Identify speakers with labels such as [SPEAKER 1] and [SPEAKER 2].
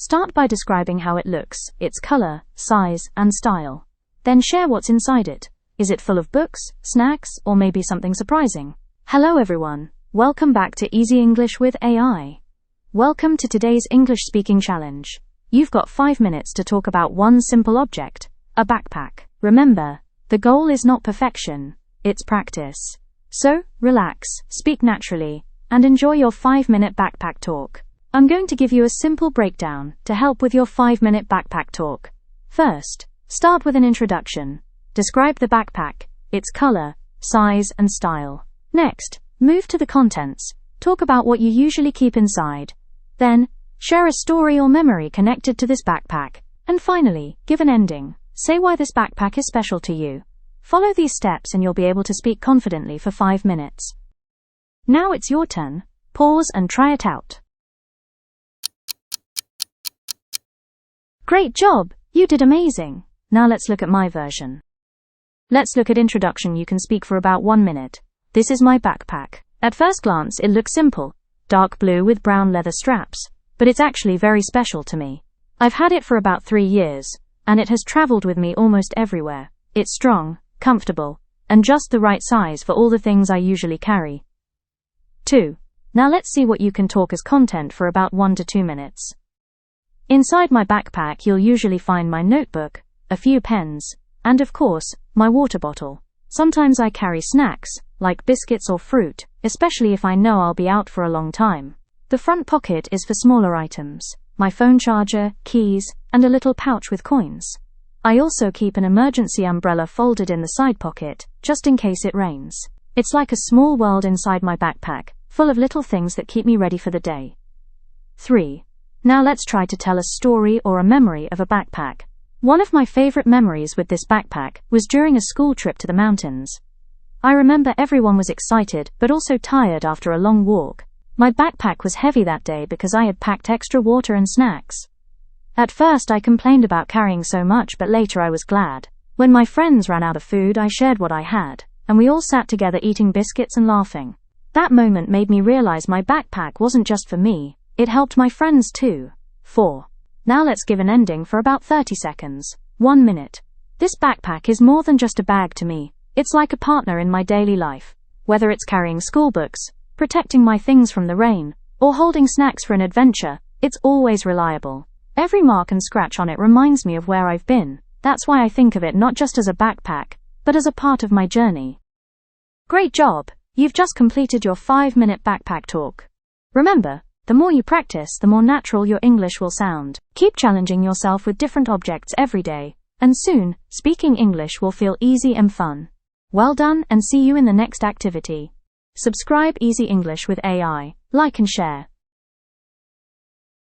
[SPEAKER 1] Start by describing how it looks, its color, size, and style. Then share what's inside it. Is it full of books, snacks, or maybe something surprising? Hello everyone. Welcome back to Easy English with AI. Welcome to today's English speaking challenge. You've got 5 minutes to talk about one simple object, a backpack. Remember, the goal is not perfection, it's practice. So, relax, speak naturally, and enjoy your 5-minute backpack talk. I'm going to give you a simple breakdown to help with your 5-minute backpack talk. First, start with an introduction. Describe the backpack, its color, size, and style. Next, move to the contents. Talk about what you usually keep inside. Then, share a story or memory connected to this backpack. And finally, give an ending. Say why this backpack is special to you. Follow these steps and you'll be able to speak confidently for 5 minutes. Now it's your turn. Pause and try it out. Great job! You did amazing! Now let's look at my version. Let's look at introduction. You can speak for about 1 minute. This is my backpack. At first glance, it looks simple. Dark blue with brown leather straps. But it's actually very special to me. I've had it for about 3 years, and it has traveled with me almost everywhere. It's strong, comfortable, and just the right size for all the things I usually carry. 2. Now let's see what you can talk as content for about 1 to 2 minutes. Inside my backpack you'll usually find my notebook, a few pens, and of course, my water bottle. Sometimes I carry snacks, like biscuits or fruit, especially if I know I'll be out for a long time. The front pocket is for smaller items, my phone charger, keys, and a little pouch with coins. I also keep an emergency umbrella folded in the side pocket, just in case it rains. It's like a small world inside my backpack, full of little things that keep me ready for the day. 3. Now let's try to tell a story or a memory of a backpack. One of my favorite memories with this backpack was during a school trip to the mountains. I remember everyone was excited but also tired after a long walk. My backpack was heavy that day because I had packed extra water and snacks. At first I complained about carrying so much, but later I was glad. When my friends ran out of food, I shared what I had, and we all sat together eating biscuits and laughing. That moment made me realize my backpack wasn't just for me. It helped my friends too. 4. Now let's give an ending for about 30 seconds. 1 minute. This backpack is more than just a bag to me. It's like a partner in my daily life. Whether it's carrying school books, protecting my things from the rain, or holding snacks for an adventure, it's always reliable. Every mark and scratch on it reminds me of where I've been. That's why I think of it not just as a backpack, but as a part of my journey. Great job! You've just completed your 5-minute backpack talk. Remember, the more you practice, the more natural your English will sound. Keep challenging yourself with different objects every day, and soon, speaking English will feel easy and fun. Well done, and see you in the next activity. Subscribe Easy English with AI, like and share.